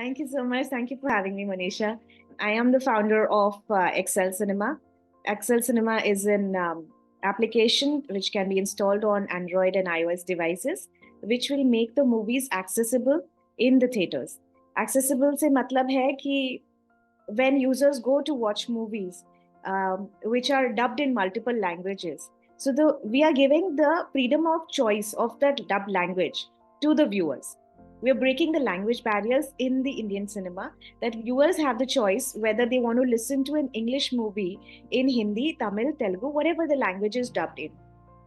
Thank you so much. Thank you for having me, Manisha. I am the founder of Excel Cinema. Excel Cinema is an application which can be installed on Android and iOS devices, which will make the movies accessible in the theaters. Accessible से मतलब है कि when users go to watch movies which are dubbed in multiple languages, so we are giving the freedom of choice of that dubbed language to the viewers. We are breaking the language barriers in the Indian cinema, that viewers have the choice whether they want to listen to an English movie in Hindi, Tamil, Telugu, whatever the language is dubbed in.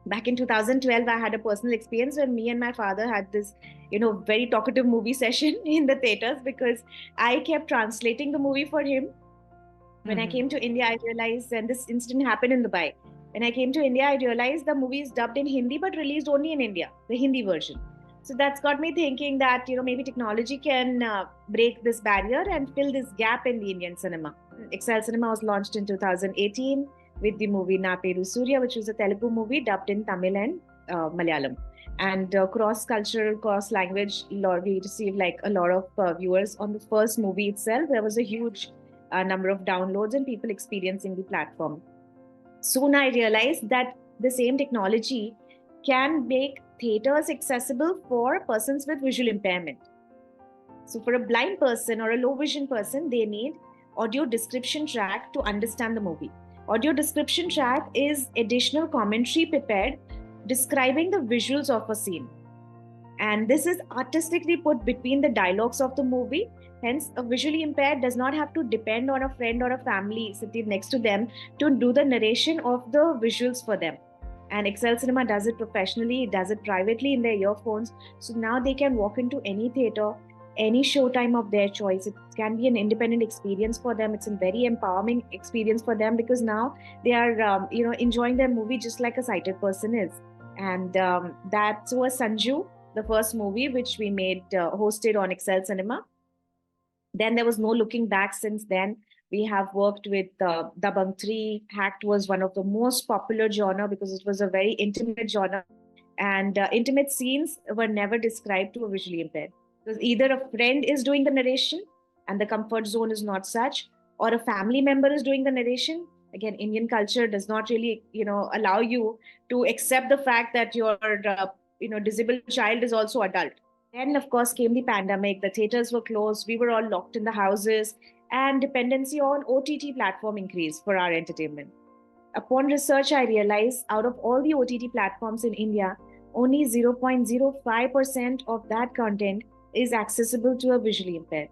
Back in 2012, I had a personal experience when me and my father had this, very talkative movie session in the theaters because I kept translating the movie for him. When I came to India, I realized, and this incident happened in Dubai. When I came to India, I realized the movie is dubbed in Hindi but released only in India, the Hindi version. So that's got me thinking that maybe technology can break this barrier and fill this gap in the Indian cinema. Excel Cinema was launched in 2018 with the movie Na Peru Surya, which was a Telugu movie dubbed in Tamil and Malayalam. And cross-cultural, cross-language, we received like a lot of viewers on the first movie itself. There was a huge number of downloads and people experiencing the platform. Soon I realized that the same technology can make theaters accessible for persons with visual impairment. So for a blind person or a low vision person, they need audio description track to understand the movie. Audio description track is additional commentary prepared describing the visuals of a scene. And this is artistically put between the dialogues of the movie. Hence, a visually impaired does not have to depend on a friend or a family sitting next to them to do the narration of the visuals for them. And Excel Cinema does it professionally, it does it privately in their earphones. So now they can walk into any theater, any showtime of their choice. It can be an independent experience for them. It's a very empowering experience for them because now they are, enjoying their movie just like a sighted person is. And that was Sanju, the first movie which we made, hosted on Excel Cinema. Then there was no looking back since then. We have worked with Dabangg 3. Hacked was one of the most popular genre because it was a very intimate genre. And intimate scenes were never described to a visually impaired. Because either a friend is doing the narration and the comfort zone is not such, or a family member is doing the narration. Again, Indian culture does not really, allow you to accept the fact that your, disabled child is also adult. Then, of course, came the pandemic. The theaters were closed. We were all locked in the houses, and dependency on OTT platform increased for our entertainment. Upon research, I realized out of all the OTT platforms in India, only 0.05% of that content is accessible to a visually impaired.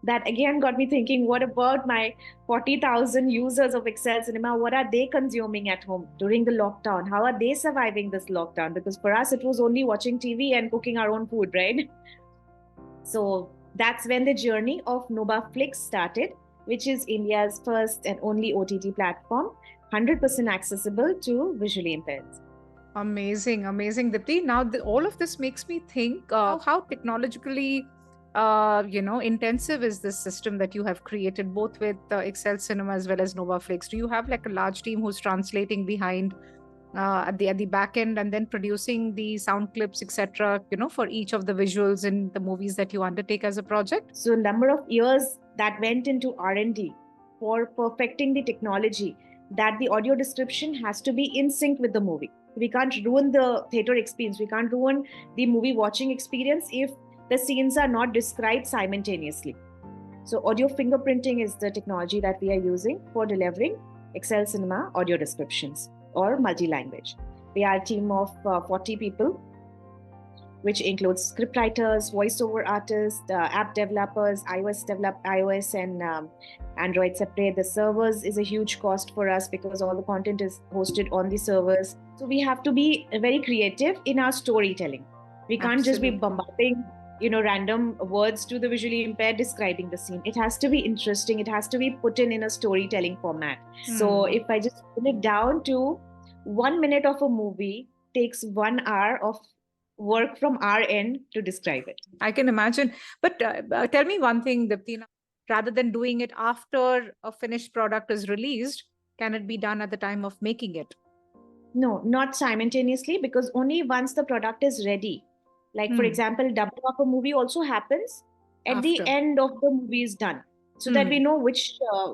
That again got me thinking, what about my 40,000 users of Excel Cinema? What are they consuming at home during the lockdown? How are they surviving this lockdown? Because for us, it was only watching TV and cooking our own food, right? So that's when the journey of NobaFlix started, which is India's first and only OTT platform, 100% accessible to visually impaired. Amazing, Dipti. Now, all of this makes me think how technologically, intensive is this system that you have created, both with Excel Cinema as well as NobaFlix. Do you have like a large team who's translating behind at the back end and then producing the sound clips, etc., for each of the visuals in the movies that you undertake as a project? So, a number of years that went into R&D for perfecting the technology that the audio description has to be in sync with the movie. We can't ruin the theater experience. We can't ruin the movie watching experience if the scenes are not described simultaneously. So audio fingerprinting is the technology that we are using for delivering Excel Cinema audio descriptions or multi-language. We are a team of 40 people, which includes scriptwriters, voiceover artists, app developers, iOS and Android separate. The servers is a huge cost for us because all the content is hosted on the servers. So we have to be very creative in our storytelling. We can't just be bombarding, random words to the visually impaired describing the scene. It has to be interesting. It has to be put in a storytelling format. So if I just put it down to 1 minute of a movie takes 1 hour of work from our end to describe it. I can imagine. But tell me one thing, Dipti, rather than doing it after a finished product is released, can it be done at the time of making it? No, not simultaneously, because only once the product is ready. Like, for example, dubbing of a movie also happens at the After. end of the movie is done, so that we Hmm. know which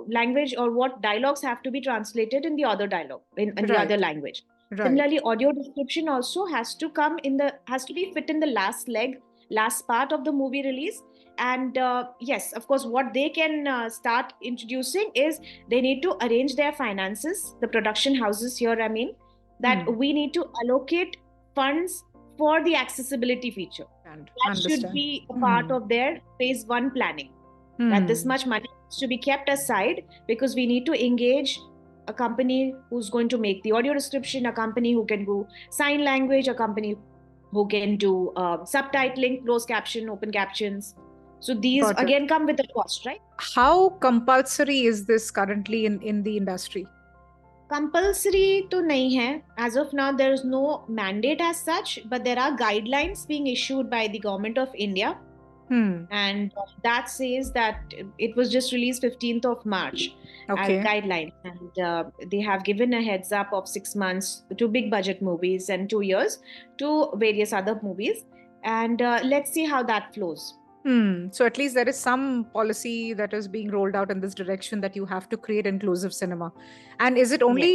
language or what dialogues have to be translated in the other dialogue in the other Right. language. Right. Similarly, audio description also has to be fit in the last leg, last part of the movie release. And yes, of course, what they can start introducing is they need to arrange their finances, the production houses here, I mean, that Hmm. we need to allocate funds for the accessibility feature. And That should understand. be a part Hmm. of their phase one planning, that this Hmm. much money is to be kept aside because we need to engage a company who's going to make the audio description, a company who can do sign language, a company who can do subtitling, closed caption, open captions. So these Got it. again come with a cost, right? How compulsory is this currently in the industry? Compulsory to nahi hai. As of now, there is no mandate as such, but there are guidelines being issued by the government of India, Hmm. and that says that it was just released 15th of March as Okay. guidelines, and they have given a heads up of 6 months to big budget movies and 2 years to various other movies, and let's see how that flows. So at least there is some policy that is being rolled out in this direction that you have to create inclusive cinema. And is it Yes. only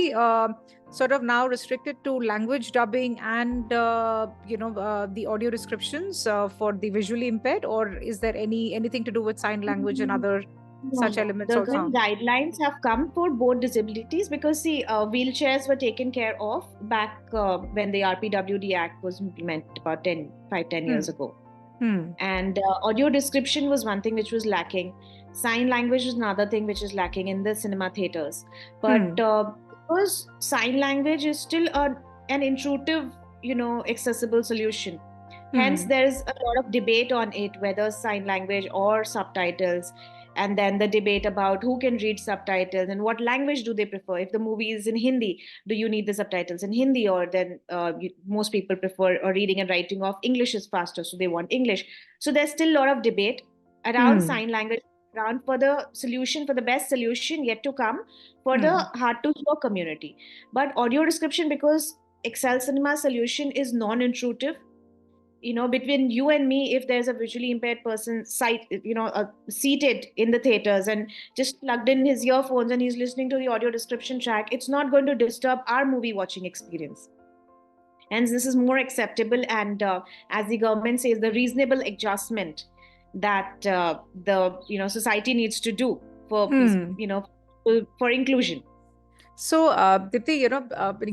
sort of now restricted to language dubbing and the audio descriptions for the visually impaired, or is there anything to do with sign language and other No, such no. elements The also? guidelines have come for both disabilities because, see, wheelchairs were taken care of back when the RPWD Act was implemented about 10 years Hmm. ago. Hmm. And audio description was one thing which was lacking. Sign language is another thing which is lacking in the cinema theaters. But Hmm. because sign language is still an intuitive, accessible solution. Hence, Hmm. there's a lot of debate on it, whether sign language or subtitles. And then the debate about who can read subtitles and what language do they prefer. If the movie is in Hindi, do you need the subtitles in Hindi, or then most people prefer reading and writing of English is faster, so they want English. So there's still a lot of debate around Hmm. sign language, around for the solution, for the best solution yet to come for the Hmm. hard to hear community. But audio description, because Excel Cinema solution is non-intrusive, between you and me, if there's a visually impaired person seated in the theaters and just plugged in his earphones and he's listening to the audio description track, it's not going to disturb our movie watching experience. Hence this is more acceptable, and as the government says, the reasonable adjustment that the society needs to do for Hmm. for inclusion. So, Dipti,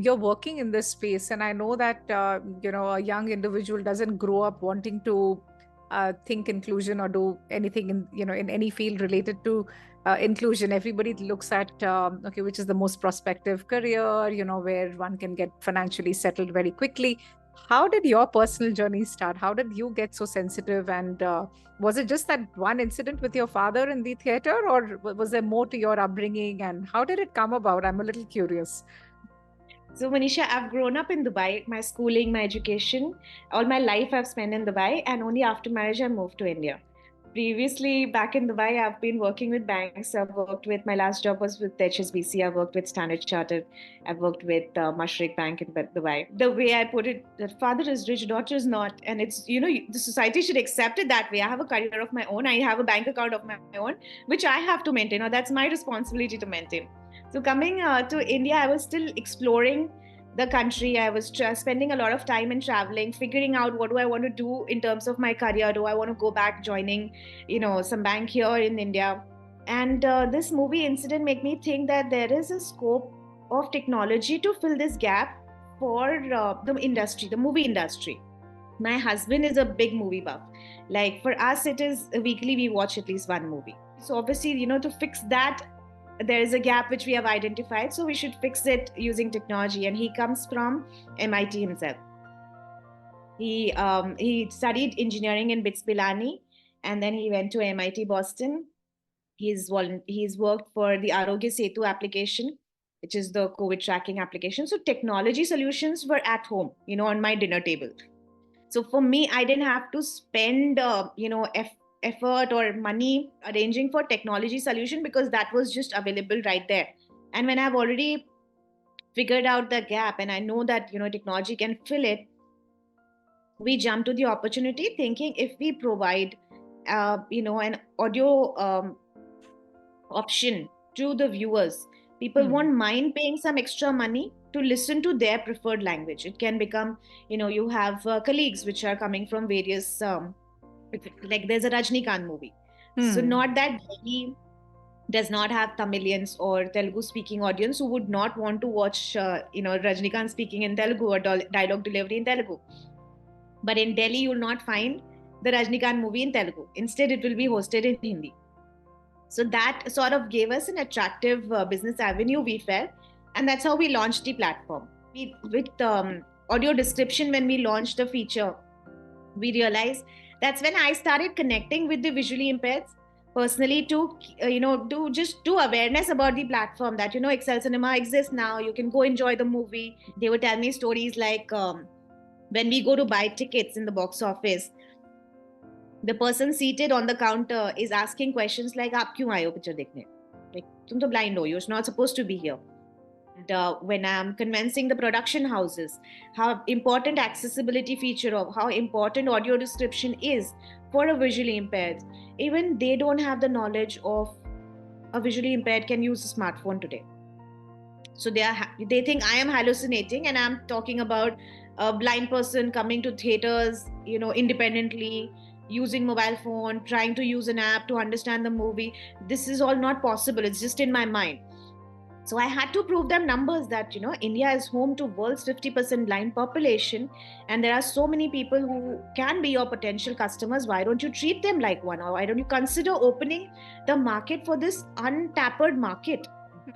you're working in this space, and I know that a young individual doesn't grow up wanting to think inclusion or do anything in any field related to inclusion. Everybody looks at okay, which is the most prospective career, where one can get financially settled very quickly. How did your personal journey start? How did you get so sensitive? And was it just that one incident with your father in the theater, or was there more to your upbringing? And how did it come about? I'm a little curious. So, Manisha, I've grown up in Dubai. My schooling, my education, all my life I've spent in Dubai, and only after marriage I moved to India. Previously, back in Dubai, I've been working with banks. I've worked with, my last job was with HSBC. I've worked with Standard Chartered. I've worked with Mashreq Bank in Dubai. The way I put it, that father is rich, daughter is not. And it's, the society should accept it that way. I have a career of my own. I have a bank account of my own, which I have to maintain, or that's my responsibility to maintain. So coming to India, I was still exploring the country. I was spending a lot of time in traveling, figuring out what do I want to do in terms of my career. Do I want to go back joining, some bank here in India? And this movie incident made me think that there is a scope of technology to fill this gap for the industry, the movie industry. My husband is a big movie buff. Like for us, it is weekly we watch at least one movie. So obviously, to fix that, there is a gap which we have identified. So we should fix it using technology. And he comes from MIT himself. He studied engineering in BITS Pilani, and then he went to MIT Boston. He's worked for the Arogya Setu application, which is the COVID tracking application. So technology solutions were at home, on my dinner table. So for me, I didn't have to spend effort or money arranging for technology solution, because that was just available right there. And when I've already figured out the gap and I know that technology can fill it, we jump to the opportunity thinking, if we provide an audio option to the viewers. People won't mind paying some extra money to listen to their preferred language. It can become, you have colleagues which are coming from various, like there's a Rajnikant movie. So not that Delhi does not have Tamilians or Telugu speaking audience who would not want to watch, Rajnikant speaking in Telugu or dialogue delivery in Telugu. But in Delhi, you'll not find the Rajnikant movie in Telugu. Instead, it will be hosted in Hindi. So that sort of gave us an attractive business avenue, we felt. And that's how we launched the platform. With audio description, when we launched the feature, we realized that's when I started connecting with the visually impaired personally to, to just do awareness about the platform that, Excel Cinema exists now. You can go enjoy the movie. They would tell me stories like when we go to buy tickets in the box office, the person seated on the counter is asking questions like, "Aap kyun aaye ho picture dekhne? Like, tum to blind ho, you're not supposed to be here." And when I'm convincing the production houses how important accessibility feature of how important audio description is for a visually impaired, even they don't have the knowledge of a visually impaired can use a smartphone today. So they think I am hallucinating and I'm talking about a blind person coming to theaters, independently, using mobile phone, trying to use an app to understand the movie. This is all not possible. It's just in my mind. So I had to prove them numbers that, India is home to world's 50% blind population. And there are so many people who can be your potential customers. Why don't you treat them like one? Or why don't you consider opening the market for this untapped market?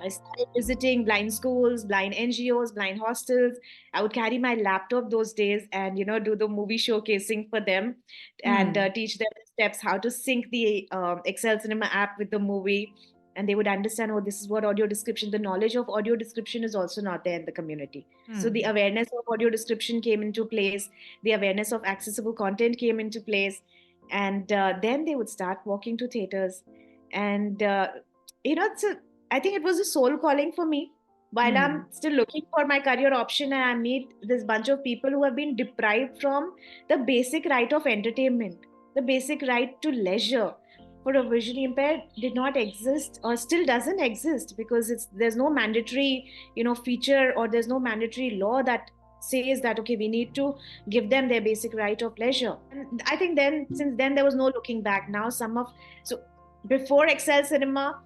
I started visiting blind schools, blind NGOs, blind hostels. I would carry my laptop those days and, do the movie showcasing for them and teach them the steps, how to sync the Excel Cinema app with the movie. And they would understand, oh, this is what audio description, the knowledge of audio description is also not there in the community. So the awareness of audio description came into place. The awareness of accessible content came into place. And then they would start walking to theaters. And, I think it was a soul calling for me while I'm still looking for my career option, and I meet this bunch of people who have been deprived from the basic right of entertainment, the basic right to leisure for a visually impaired did not exist or still doesn't exist because there's no mandatory, feature, or there's no mandatory law that says that, okay, we need to give them their basic right of leisure. And I think since then there was no looking back. Now so before Excel Cinema,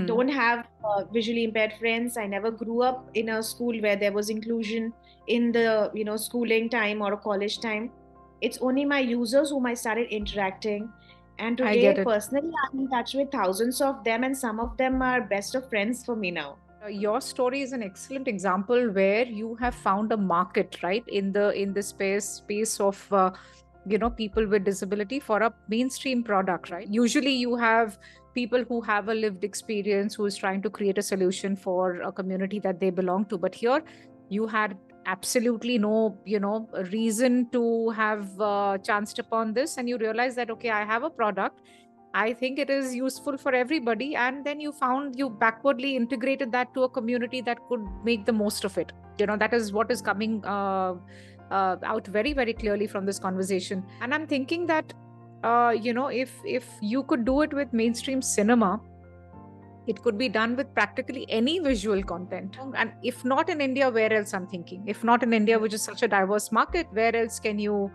don't have visually impaired friends. I never grew up in a school where there was inclusion in the schooling time or a college time. It's only my users whom I started interacting, and today personally I'm in touch with thousands of them, and some of them are best of friends for me now. Your story is an excellent example where you have found a market, right, in the space of people with disability for a mainstream product, right? Usually you have people who have a lived experience who is trying to create a solution for a community that they belong to, but here you had absolutely no reason to have chanced upon this, and you realize that, okay, I have a product, I think it is useful for everybody, and then you backwardly integrated that to a community that could make the most of it. That is what is coming out very, very clearly from this conversation. And I'm thinking that if you could do it with mainstream cinema, it could be done with practically any visual content. And if not in India, where else? I'm thinking, if not in India, which is such a diverse market, where else can you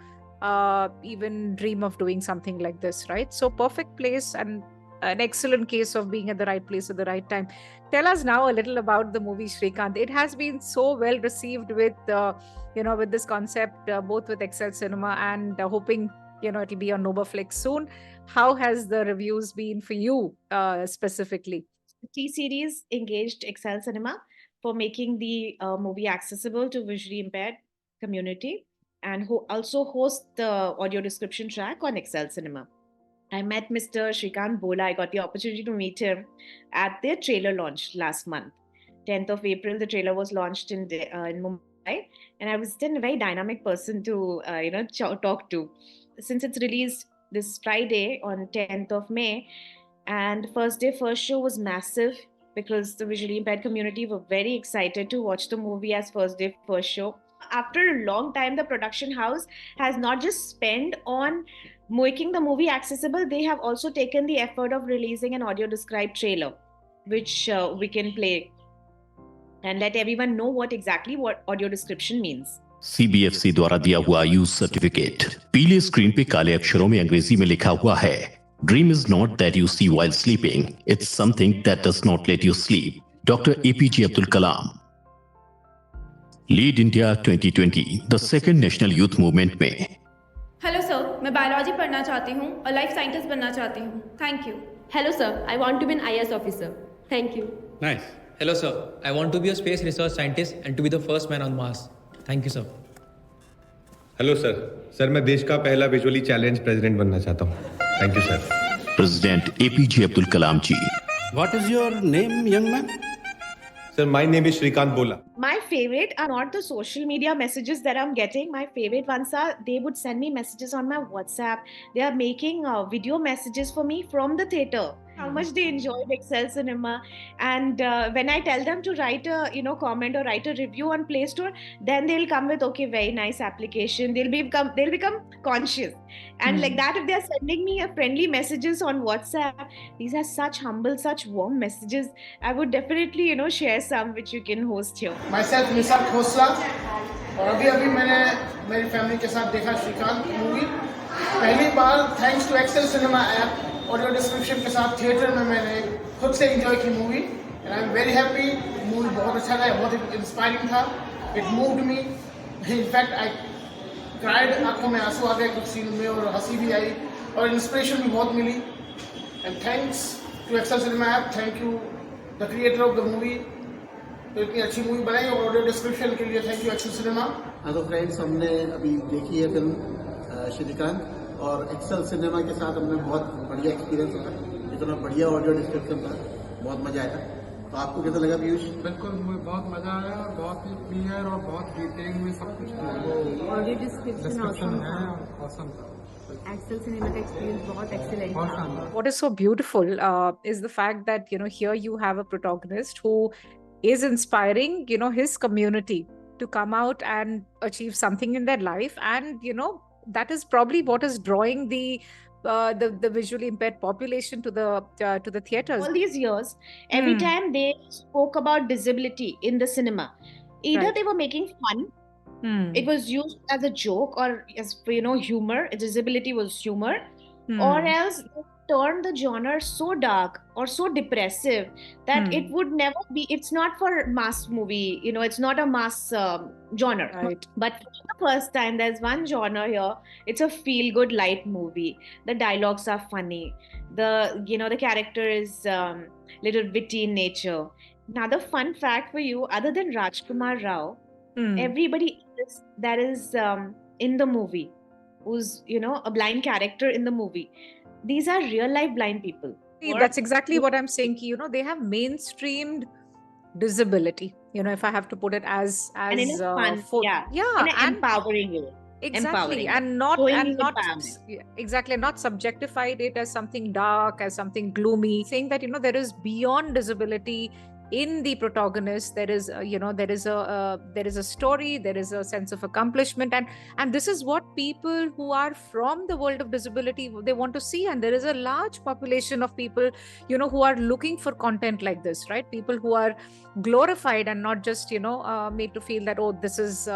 even dream of doing something like this, right? So perfect place and an excellent case of being at the right place at the right time. Tell us now a little about the movie Shrikant. It has been so well received with with this concept, both with Excel Cinema and hoping it'll be on Novaflix soon. How has the reviews been for you specifically? T-Series engaged Excel Cinema for making the movie accessible to visually impaired community, and who also host the audio description track on Excel Cinema. I met Mr. Shrikant Bola. I got the opportunity to meet him at their trailer launch last month. 10th of April, the trailer was launched in Mumbai, and I was then a very dynamic person to talk to. Since it's released this Friday on 10th of May, and first day, first show was massive because the visually impaired community were very excited to watch the movie as first day, first show. After a long time, the production house has not just spent on making the movie accessible, they have also taken the effort of releasing an audio described trailer, which we can play and let everyone know what audio description means. CBFC द्वारा दिया हुआ use certificate पीले screen पे काले अक्षरों में अंग्रेजी में लिखा हुआ है, dream is not that you see while sleeping, it's something that does not let you sleep. Doctor APJ Abdul Kalam. Lead India 2020 the second national youth movement में. हेलो सर, मैं बायोलॉजी पढ़ना चाहती हूँ और लाइफ साइंटिस्ट बनना चाहती हूँ. Thank you. Hello sir, I want to be an IAS officer. Thank you. Nice. Hello sir, I want to be a space research scientist and to be the first man on Mars. Thank you sir. Hello sir. Sir मैं देश का पहला visually challenge president बनना चाहता हूँ. Thank you sir. President APJ Abdul Kalam ji. What is your name, young man? Sir my name is Shrikant Bola. My favorite are not the social media messages that I'm getting. My favorite ones are they would send me messages on my WhatsApp. They are making video messages for me from the theater. How much they enjoyed Excel Cinema, and when I tell them to write a comment or write a review on Play Store, then they'll come with okay, very nice application. They'll become conscious, and like that, if they are sending me a friendly messages on WhatsApp, these are such humble, such warm messages. I would definitely share some which you can host here. Myself Nisar Khosla, और अभी मैंने मेरी family के साथ देखा Srikanth movie पहली बार. Thanks to Excel cinema app audio description के साथ थिएटर में मैंने खुद से एंजॉय की movie, and I am very happy. Movie बहुत अच्छा था, बहुत इंस्पायरिंग था. It moved me. In fact I cried, आंखों में आंसू आ गए कुछ सीन में, और हंसी भी आई और इंस्पिरेशन भी बहुत मिली. And thanks to Excel cinema app. Thank you the creator of the movie, तो इतनी अच्छी मूवी बनाई. और ऑडियो डिस्क्रिप्शन के लिए थैंक यू एक्सेल सिनेमा. हाँ तो फ्रेंड्स, हमने अभी देखी है फिल्म श्रीकांत, और एक्सेल सिनेमा के साथ हमने बहुत बढ़िया एक्सपीरियंस रहा. इतना बढ़िया ऑडियो डिस्क्रिप्शन था, बहुत मजा आया. तो आपको कैसा लगा पीयूष? बिल्कुल, मुझे बहुत मजा आया. बहुत ही क्लियर और बहुत डिटेल में सब कुछ Audio description awesome है. था. ऑसम था. Excel cinema का experience बहुत excellent बहुत था. शानदार. What is so beautiful is the fact that here you have a protagonist who is inspiring his community to come out and achieve something in their life, and that is probably what is drawing the visually impaired population to the theaters. All these years, every Hmm. time they spoke about disability in the cinema, either Right. they were making fun, Hmm. it was used as a joke or as humor. Disability was humor, Hmm. or else they turned the genre so dark or so depressive that Hmm. it would never be. It's not for mass movie, it's not a mass genre. Right. But for the first time, there's one genre here. It's a feel-good light movie. The dialogues are funny. The character is little witty in nature. Another fun fact for you: other than Rajkumar Rao, Hmm. everybody that is in the movie, who's a blind character in the movie, these are real life blind people. See, that's exactly what I'm saying. They have mainstreamed disability. If I have to put it as And in a fun, yeah, in an and empowering way. exactly, empowering. and not Showing and his not empowerment. yeah, exactly, not subjectified it as something dark, as something gloomy. Saying that there is beyond disability in the protagonist. There is there is a story, there is a sense of accomplishment, and this is what people who are from the world of disability, they want to see. And there is a large population of people who are looking for content like this, right? People who are glorified and not just made to feel that, oh, this is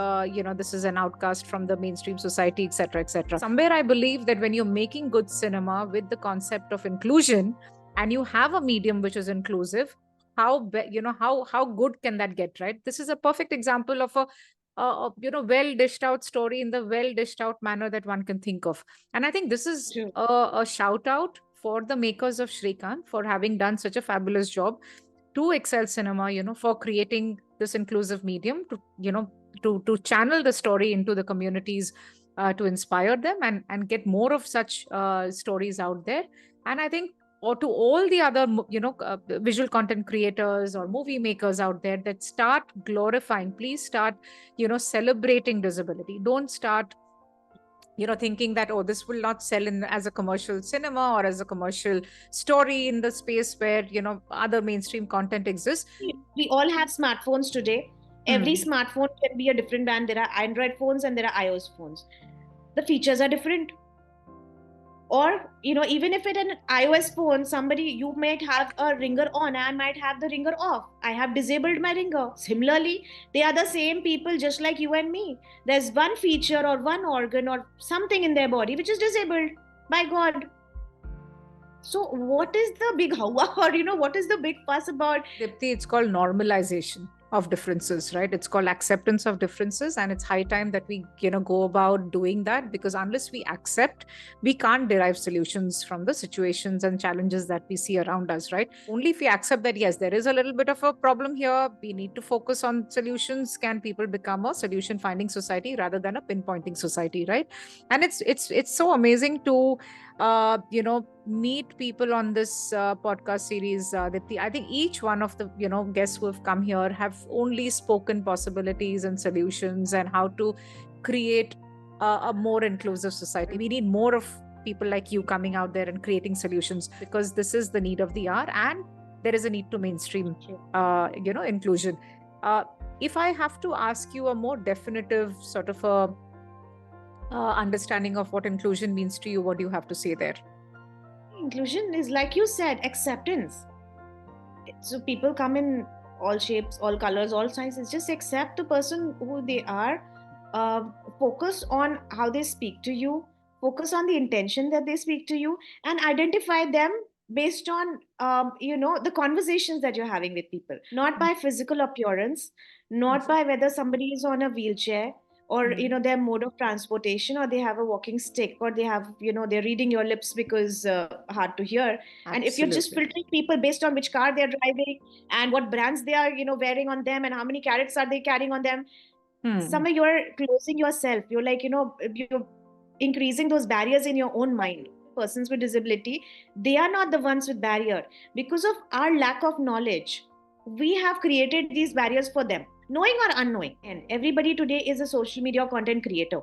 this is an outcast from the mainstream society, etc., etc. Somewhere I believe that when you're making good cinema with the concept of inclusion, and you have a medium which is inclusive, how good can that get, right? This is a perfect example of a well dished out story in the well dished out manner that one can think of. And I think this is True. a shout out for the makers of Shrikant for having done such a fabulous job, to Excel Cinema for creating this inclusive medium to channel the story into the communities, to inspire them and get more of such stories out there. And I think, or to all the other visual content creators or movie makers out there, that start glorifying, please start celebrating disability. Don't start thinking that, oh, this will not sell in as a commercial cinema or as a commercial story in the space where other mainstream content exists. We all have smartphones today. Every smartphone can be a different brand. There are Android phones and there are iOS phones. The features are different. Or, even if it an iOS phone, you might have a ringer on, I might have the ringer off. I have disabled my ringer. Similarly, they are the same people just like you and me. There's one feature or one organ or something in their body which is disabled by God. So what is the big hawa, or what is the big fuss about? Dipti, it's called normalization of differences, right? It's called acceptance of differences, and it's high time that we go about doing that, because unless we accept, we can't derive solutions from the situations and challenges that we see around us, right? Only if we accept that yes, there is a little bit of a problem here, we need to focus on solutions, can people become a solution finding society rather than a pinpointing society, right? And it's so amazing to meet people on this podcast series, Dipti. I think each one of the guests who have come here have only spoken possibilities and solutions and how to create a more inclusive society. We need more of people like you coming out there and creating solutions, because this is the need of the hour, and there is a need to mainstream inclusion. If I have to ask you a more definitive sort of a understanding of what inclusion means to you, what do you have to say there? Inclusion is, like you said, acceptance. So people come in all shapes, all colors, all sizes. Just accept the person who they are. Focus on how they speak to you. Focus on the intention that they speak to you, and identify them based on the conversations that you're having with people, not by physical appearance, not by whether somebody is on a wheelchair, or their mode of transportation, or they have a walking stick, or they have they're reading your lips because hard to hear. And if you're just filtering people based on which car they're driving and what brands they are wearing on them and how many carats are they carrying on them, somewhere you're closing yourself. You're like you're increasing those barriers in your own mind. Persons with disability, they are not the ones with barrier. Because of our lack of knowledge, we have created these barriers for them, knowing or unknowing. And everybody today is a social media content creator,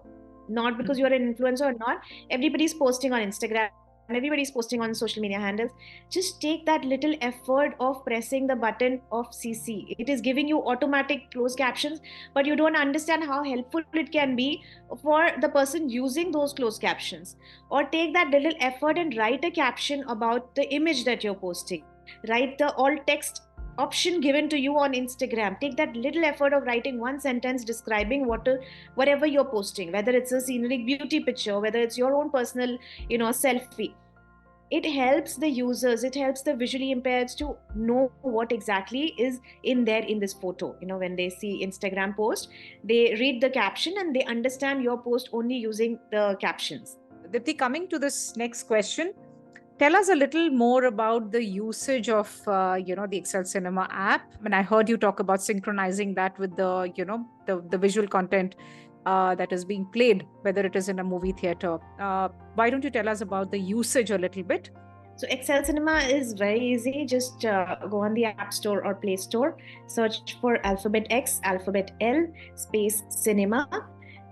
not because you're an influencer or not. Everybody's posting on Instagram, everybody's posting on social media handles. Just take that little effort of pressing the button of CC. It is giving you automatic closed captions, but you don't understand how helpful it can be for the person using those closed captions. Or take that little effort and write a caption about the image that you're posting. Write the all text option given to you on Instagram. Take that little effort of writing one sentence describing whatever you're posting, whether it's a scenic beauty picture, whether it's your own personal selfie. It helps the users, it helps the visually impaired to know what exactly is in this photo. When they see Instagram post, they read the caption and they understand your post only using the captions. Dipti, coming to this next question, tell us a little more about the usage of the Excel Cinema app. I heard you talk about synchronizing that with the visual content that is being played, whether it is in a movie theater. Why don't you tell us about the usage a little bit? So Excel Cinema is very easy. Just go on the App Store or Play Store, search for Alphabet X, Alphabet L, space Cinema.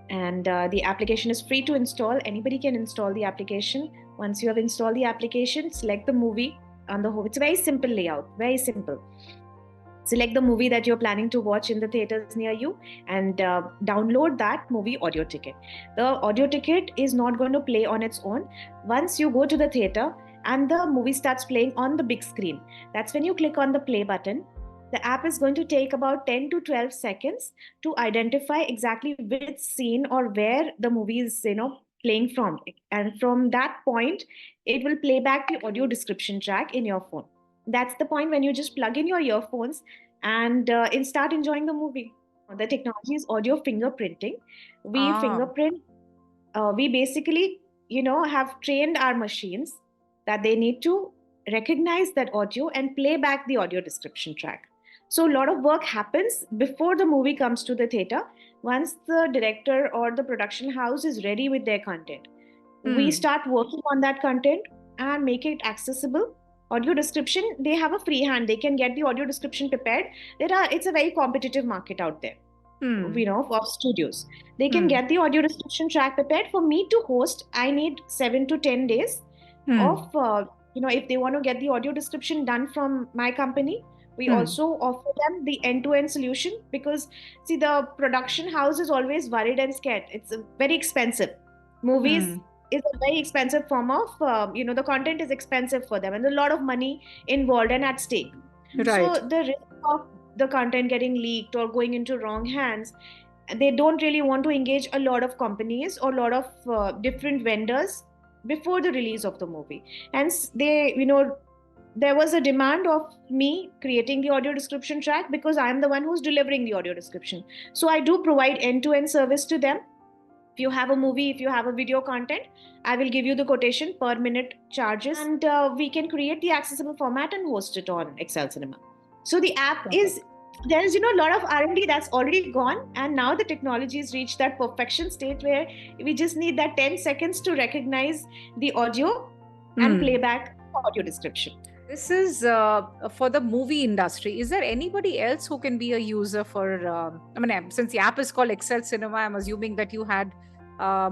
And the application is free to install. Anybody can install the application. Once you have installed the application, select the movie on the home. It's a very simple layout, very simple. Select the movie that you're planning to watch in the theaters near you and download that movie audio ticket. The audio ticket is not going to play on its own. Once you go to the theater and the movie starts playing on the big screen, that's when you click on the play button. The app is going to take about 10 to 12 seconds to identify exactly which scene or where the movie is playing from. And from that point, it will play back the audio description track in your phone. That's the point when you just plug in your earphones and start enjoying the movie. The technology is audio fingerprinting. We basically, have trained our machines that they need to recognize that audio and play back the audio description track. So a lot of work happens before the movie comes to the theater. Once the director or the production house is ready with their content, we start working on that content and make it accessible. Audio description, they have a free hand. They can get the audio description prepared. It's a very competitive market out there, of studios. They can get the audio description track prepared. For me to host, I need 7 to 10 days of, if they want to get the audio description done from my company, we also offer them the end-to-end solution, because the production house is always worried and scared. It's very expensive. Movies is a very expensive form of, the content is expensive for them and a lot of money involved and at stake. Right. So the risk of the content getting leaked or going into wrong hands, they don't really want to engage a lot of companies or a lot of different vendors before the release of the movie. Hence, there was a demand of me creating the audio description track because I'm the one who's delivering the audio description. So I do provide end-to-end service to them. If you have a movie, if you have a video content, I will give you the quotation per minute charges, and we can create the accessible format and host it on Excel Cinema. So the app there's a lot of R&D that's already gone, and now the technology has reached that perfection state where we just need that 10 seconds to recognize the audio and playback audio description. This is for the movie industry. Is there anybody else who can be a user for? Since the app is called Excel Cinema, I'm assuming that you had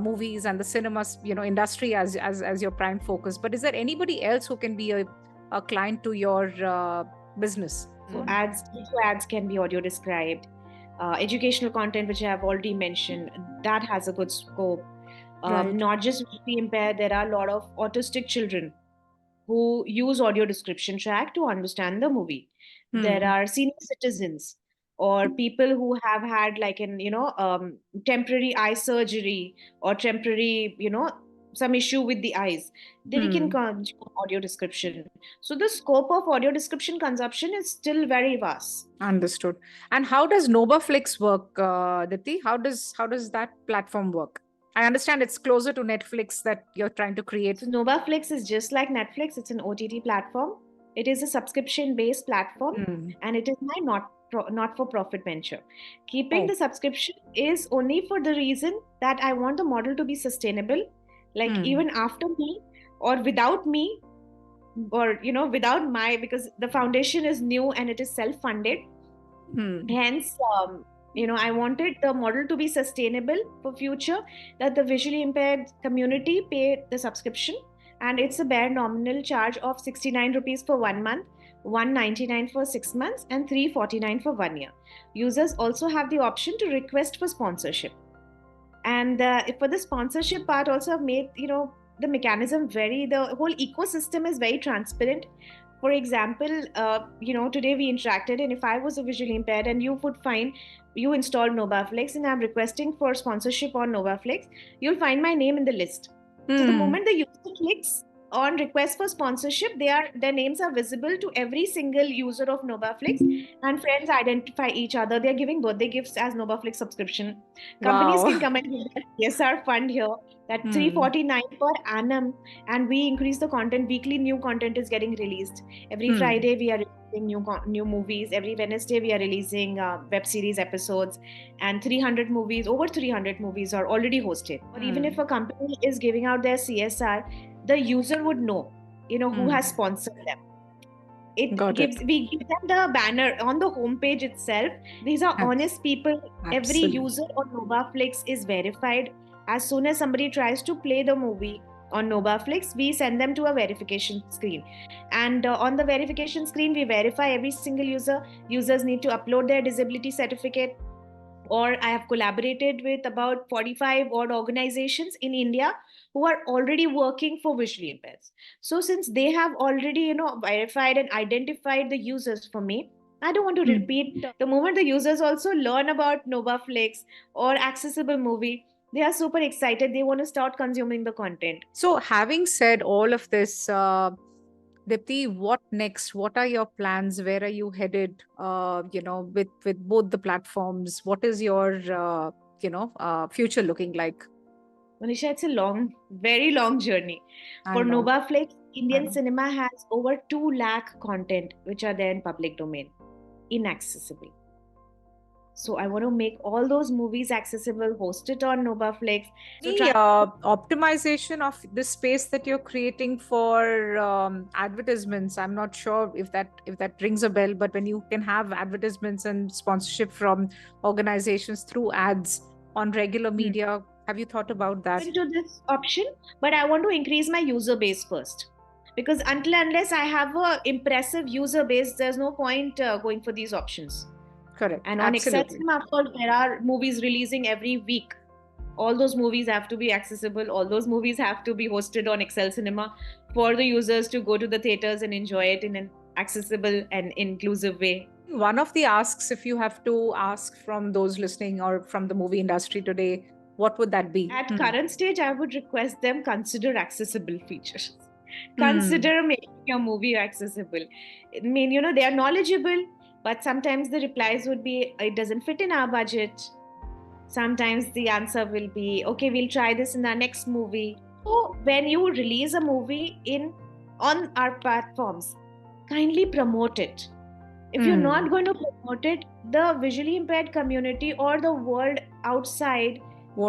movies and the cinema, industry as your prime focus. But is there anybody else who can be a client to your business? So ads can be audio described. Educational content, which I have already mentioned, that has a good scope. Right. Not just visually impaired, there are a lot of autistic children who use audio description track to understand the movie. There are senior citizens or people who have had temporary eye surgery or temporary, some issue with the eyes. They can consume audio description. So the scope of audio description consumption is still very vast. Understood. And how does NovaFlix work, Dipti? How does that platform work? I understand it's closer to Netflix that you're trying to create. So NovaFlix is just like Netflix. It's an OTT platform. It is a subscription-based platform, and it is my not-for-profit venture. Keeping the subscription is only for the reason that I want the model to be sustainable. Like even after me or without me, or without because the foundation is new and it is self-funded. Hence, I wanted the model to be sustainable for future, that the visually impaired community pay the subscription, and it's a bare nominal charge of 69 rupees for 1 month, 199 for 6 months, and 349 for 1 year. Users also have the option to request for sponsorship. And for the sponsorship part also, I've made, the mechanism the whole ecosystem is very transparent. For example, today we interacted, and if I was a visually impaired and you would find you installed NovaFlix and I'm requesting for sponsorship on NovaFlix, you'll find my name in the list. So the moment the user clicks on request for sponsorship, their names are visible to every single user of NovaFlix, and friends identify each other. They're giving birthday gifts as NovaFlix subscription. Companies can come and give that CSR fund here, that 349 per annum, and we increase the content. Weekly new content is getting released. Every Friday we are releasing new movies. Every Wednesday we are releasing web series episodes, and over 300 movies are already hosted. Or even if a company is giving out their CSR, the user would know, who has sponsored them. We give them the banner on the homepage itself. These are honest people. Absolutely. Every user on NovaFlix is verified. As soon as somebody tries to play the movie on NovaFlix, we send them to a verification screen. And on the verification screen, we verify every single user. Users need to upload their disability certificate. Or I have collaborated with about 45 odd organizations in India who are already working for visually impaired. So since they have already, verified and identified the users for me, I don't want to repeat. The moment the users also learn about NovaFlix or accessible movie, they are super excited. They want to start consuming the content. So having said all of this, Dipti, what next? What are your plans? Where are you headed? With both the platforms, what is your future looking like? Manisha, it's a very long journey. For NovaFlix, Indian cinema has over 2 lakh content which are there in public domain, inaccessible. So I want to make all those movies accessible, host it on NovaFlix. So optimization of the space that you're creating for advertisements. I'm not sure if that rings a bell, but when you can have advertisements and sponsorship from organizations through ads on regular media, have you thought about that? Into this option, but I want to increase my user base first. Because unless I have an impressive user base, there's no point going for these options. Correct. And on Excel Cinema, of course, there are movies releasing every week all those movies have to be accessible. All those movies have to be hosted on Excel Cinema for the users to go to the theaters and enjoy it in an accessible and inclusive way. One of the asks, if you have to ask from those listening or from the movie industry today, what would that be? At current stage, I would request them consider accessible features. Consider making your movie accessible. I mean, they are knowledgeable, but sometimes the replies would be, it doesn't fit in our budget. Sometimes the answer will be, okay, we'll try this in our next movie. So when you release a movie on our platforms, kindly promote it. If you're not going to promote it, the visually impaired community or the world outside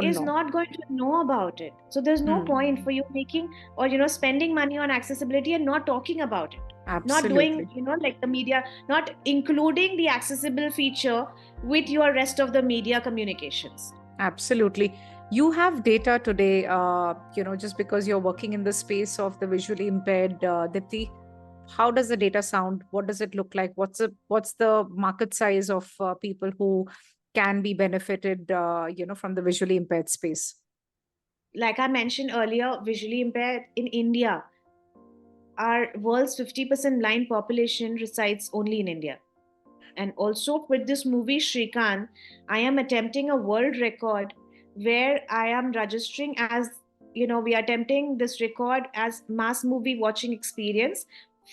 is not going to know about it. So there's no point for you making or spending money on accessibility and not talking about it. Absolutely. Not doing like the media, not including the accessible feature with your rest of the media communications. Absolutely. You have data today, just because you're working in the space of the visually impaired, Dipti. How does the data sound? What does it look like? What's the market size of people who can be benefited, from the visually impaired space? Like I mentioned earlier, visually impaired in India, our world's 50% blind population resides only in India. And also with this movie, Shrikant, I am attempting a world record where I am registering as, we are attempting this record as mass movie watching experience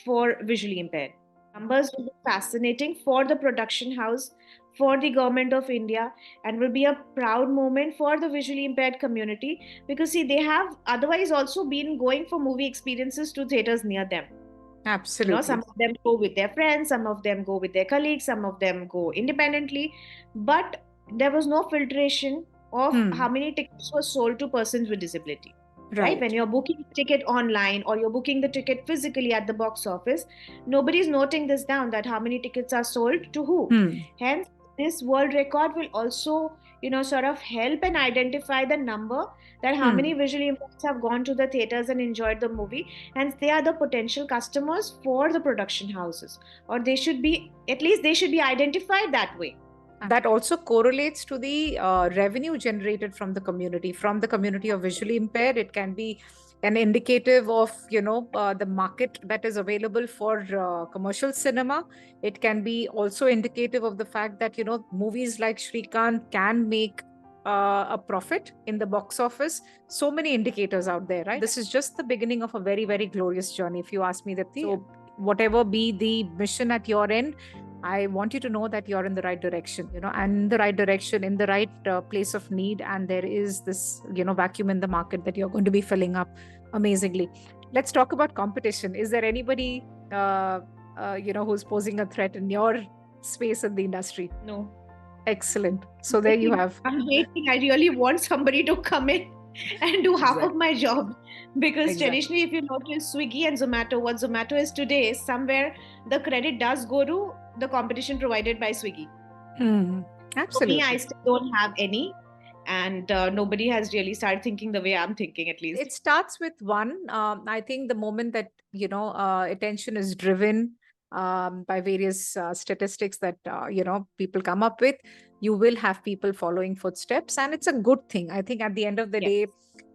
for visually impaired. Numbers will be fascinating for the production house, for the government of India, and will be a proud moment for the visually impaired community because see, they have otherwise also been going for movie experiences to theaters near them. Absolutely. Some of them go with their friends, some of them go with their colleagues, some of them go independently, but there was no filtration of how many tickets were sold to persons with disability. Right? When you're booking a ticket online or you're booking the ticket physically at the box office, nobody's noting this down that how many tickets are sold to who. Hence, this world record will also, sort of help and identify the number that how many visually impaired have gone to the theaters and enjoyed the movie. Hence, they are the potential customers for the production houses, or they should be identified that way. That also correlates to the revenue generated from the community of visually impaired. It can be an indicative of the market that is available for commercial cinema. It can be also indicative of the fact that movies like Shrikant can make a profit in the box office. So many indicators out there, right? This is just the beginning of a very, very glorious journey, if you ask me, Dipti. So whatever be the mission at your end, I want you to know that you're in the right direction, and in the right direction, in the right place of need. And there is this, vacuum in the market that you're going to be filling up amazingly. Let's talk about competition. Is there anybody, who's posing a threat in your space in the industry? No. Excellent. So there you have. I'm waiting. I really want somebody to come in and do half of my job. Because traditionally, if you notice Swiggy and Zomato, what Zomato is today, somewhere the credit does go to the competition provided by Swiggy. Absolutely. For me, I still don't have any. And nobody has really started thinking the way I'm thinking, at least. It starts with one. I think the moment that, attention is driven by various statistics that, people come up with, you will have people following footsteps. And it's a good thing. I think at the end of the day,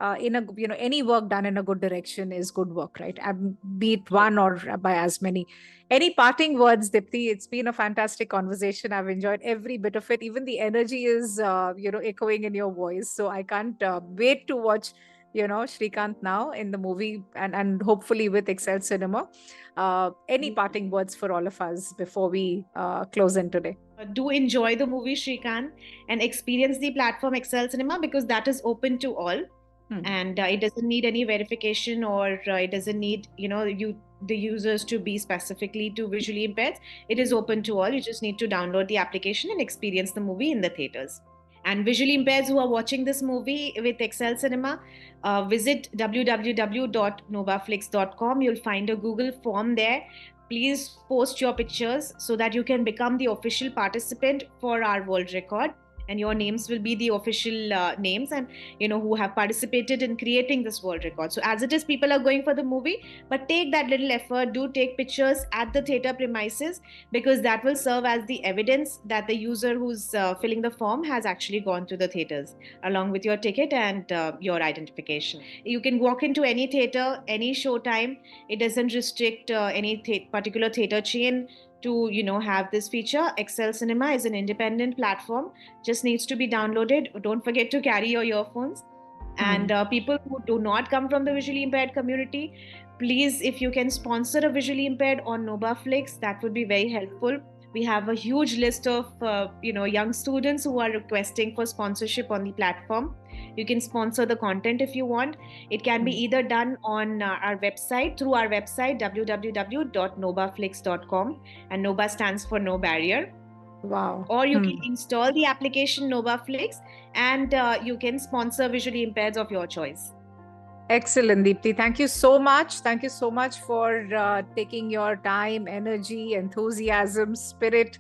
any work done in a good direction is good work, right? Be it one or by as many. Any parting words, Dipti? It's been a fantastic conversation. I've enjoyed every bit of it. Even the energy is, echoing in your voice. So I can't wait to watch, Shrikant now in the movie and hopefully with Excel Cinema. Any parting words for all of us before we close in today? Do enjoy the movie Shrikant and experience the platform Excel Cinema because that is open to all. And it doesn't need any verification or it doesn't need, the users to be specifically to visually impaired. It is open to all. You just need to download the application and experience the movie in the theaters. And visually impaired who are watching this movie with Excel Cinema, visit www.novaflix.com. You'll find a Google form there. Please post your pictures so that you can become the official participant for our world record. and your names will be the official names, and who have participated in creating this world record. So as it is, people are going for the movie, but take that little effort, do take pictures at the theater premises, because that will serve as the evidence that the user who's filling the form has actually gone to the theaters, along with your ticket and your identification. You can walk into any theater, any show time. It doesn't restrict any particular theater chain to have this feature. Excel Cinema is an independent platform, just needs to be downloaded. Don't forget to carry your earphones. And people who do not come from the visually impaired community, please, if you can sponsor a visually impaired on NobaFlix, that would be very helpful. We have a huge list of young students who are requesting for sponsorship on the platform. You can sponsor the content if you want. It can be either done on our website, through our website www.nobaflix.com, and Noba stands for No Barrier. Wow. Or you can install the application NobaFlix, and you can sponsor visually impaired of your choice. Excellent, Deepti. Thank you so much. Thank you so much for taking your time, energy, enthusiasm, spirit,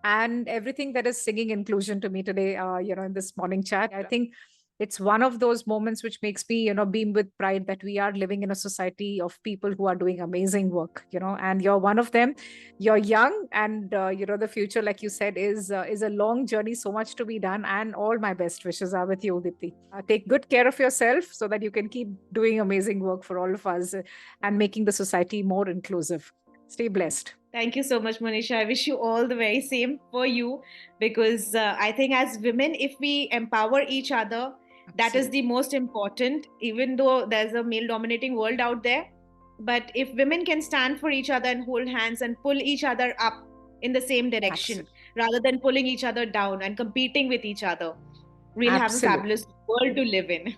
and everything that is singing inclusion to me today, in this morning chat. I think it's one of those moments which makes me, beam with pride that we are living in a society of people who are doing amazing work, and you're one of them. You're young, and, the future, like you said, is a long journey, so much to be done, and all my best wishes are with you, Deepti. Take good care of yourself so that you can keep doing amazing work for all of us and making the society more inclusive. Stay blessed. Thank you so much, Monisha. I wish you all the very same for you, because I think as women, if we empower each other, that is the most important, even though there's a male dominating world out there. But if women can stand for each other and hold hands and pull each other up in the same direction, rather than pulling each other down and competing with each other, we'll have a fabulous world to live in.